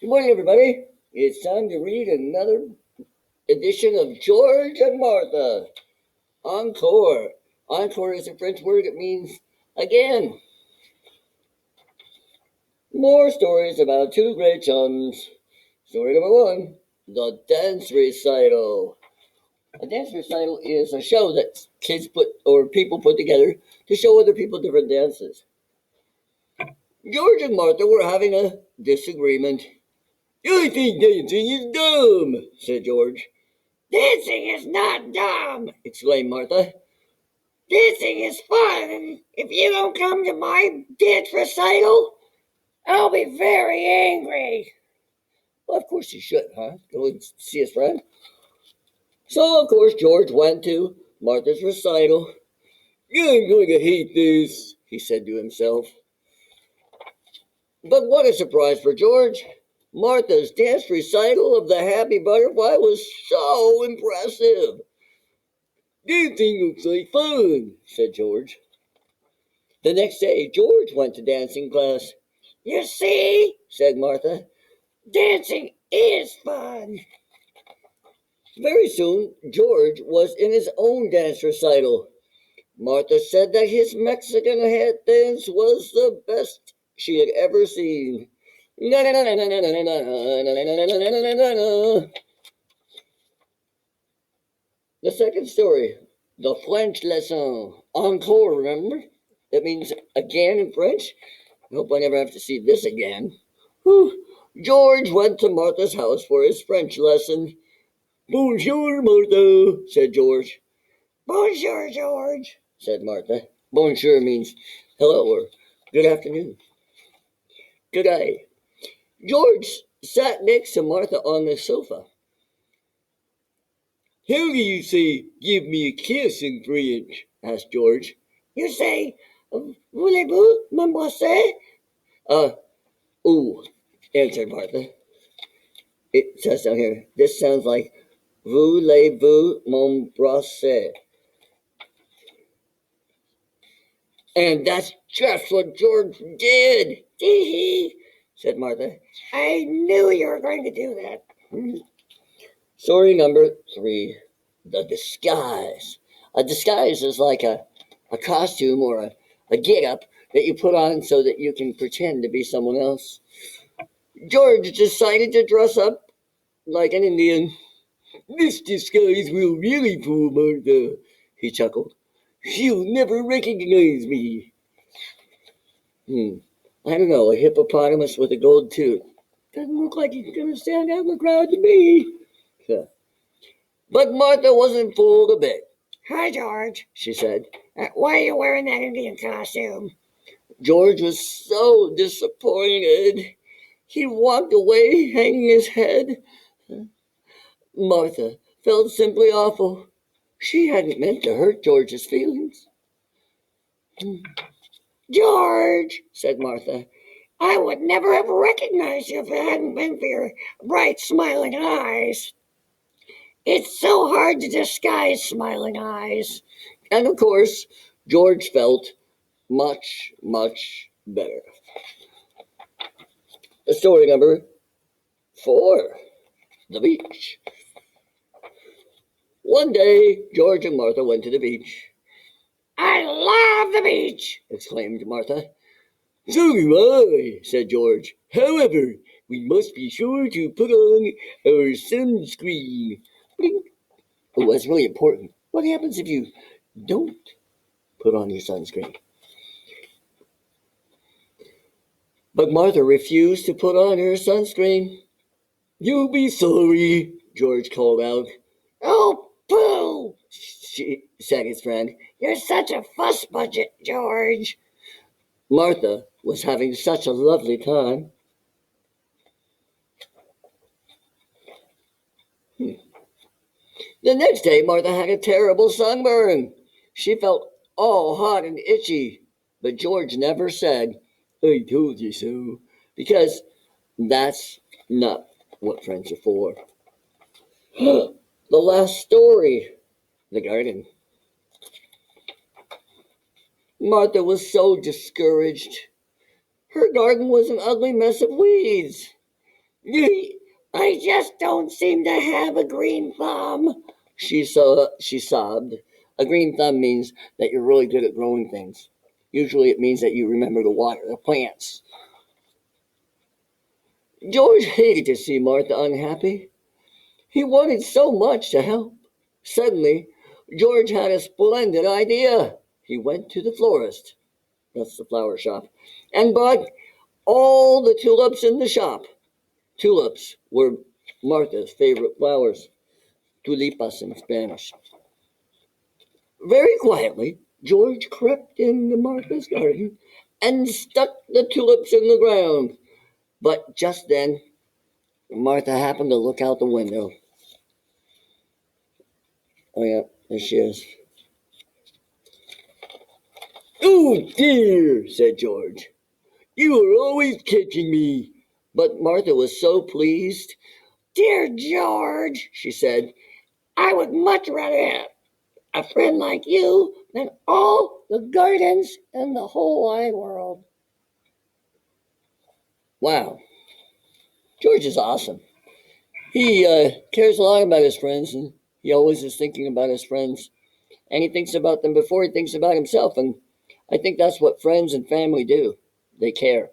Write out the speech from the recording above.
Good morning, everybody. It's time to read another edition of George and Martha. Encore. Encore is a French word. It means again. More stories about two great chums. Story number one, the dance recital. A dance recital is a show that kids put or people put together to show other people different dances. George and Martha were having a disagreement. I think dancing is dumb, said George. Dancing is not dumb, exclaimed Martha. Dancing is fun, and if you don't come to my dance recital, I'll be very angry. Well, of course you should, huh? Go and see his friend. So, of course, George went to Martha's recital. I'm going to hate this, he said to himself. But what a surprise for George. Martha's dance recital of the Happy Butterfly was so impressive. Dancing looks like fun, said George. The next day, George went to dancing class. You see, said Martha, dancing is fun. Very soon, George was in his own dance recital. Martha said that his Mexican head dance was the best she had ever seen. The second story, the French lesson. Encore, remember? That means again in French. I hope I never have to see this again. Whew. George went to Martha's house for his French lesson. Bonjour, Martha, said George. Bonjour, George, said Martha. Bonjour means hello or good afternoon. Good day. George sat next to Martha on the sofa. How do you say give me a kiss in French? Asked George. You say, voulez-vous m'embrasser? Oh, answered Martha. It says down here, this sounds like voulez-vous m'embrasser? And that's just what George did. Tee-hee, said Martha. I knew you were going to do that. Story number three, the disguise. A disguise is like a costume or a get-up that you put on so that you can pretend to be someone else. George decided to dress up like an Indian. This disguise will really fool Martha, he chuckled. She'll never recognize me. I don't know, a hippopotamus with a gold tooth. Doesn't look like he's going to stand out in the crowd to me. But Martha wasn't fooled a bit. Hi, George, she said. Why are you wearing that Indian costume? George was so disappointed. He walked away, hanging his head. Martha felt simply awful. She hadn't meant to hurt George's feelings. George, said Martha, I would never have recognized you if it hadn't been for your bright, smiling eyes. It's so hard to disguise smiling eyes. And of course, George felt much, much better. Story number four, the beach. One day, George and Martha went to the beach. I love the beach, exclaimed Martha. So do I, said George. However, we must be sure to put on our sunscreen. Oh, that's really important. What happens if you don't put on your sunscreen? But Martha refused to put on her sunscreen. You'll be sorry, George called out. Oh, pooh, said his friend. You're such a fuss budget, George. Martha was having such a lovely time. The next day, Martha had a terrible sunburn. She felt all hot and itchy, but George never said, I told you so, because that's not what friends are for. The last story, the garden. Martha was so discouraged. Her garden was an ugly mess of weeds. I just don't seem to have a green thumb. She sobbed. A green thumb means that you're really good at growing things. Usually it means that you remember to water the plants. George hated to see Martha unhappy. He wanted so much to help. Suddenly, George had a splendid idea. He went to the florist, that's the flower shop, and bought all the tulips in the shop. Tulips were Martha's favorite flowers, tulipas in Spanish. Very quietly, George crept into Martha's garden and stuck the tulips in the ground. But just then, Martha happened to look out the window. Oh, yeah, there she is. "Oh, dear," said George. "You are always catching me." But Martha was so pleased. "Dear George," she said, "I would much rather have a friend like you than all the gardens in the whole wide world." Wow, George is awesome. He cares a lot about his friends, and he always is thinking about his friends. And he thinks about them before he thinks about himself. And I think that's what friends and family do. They care.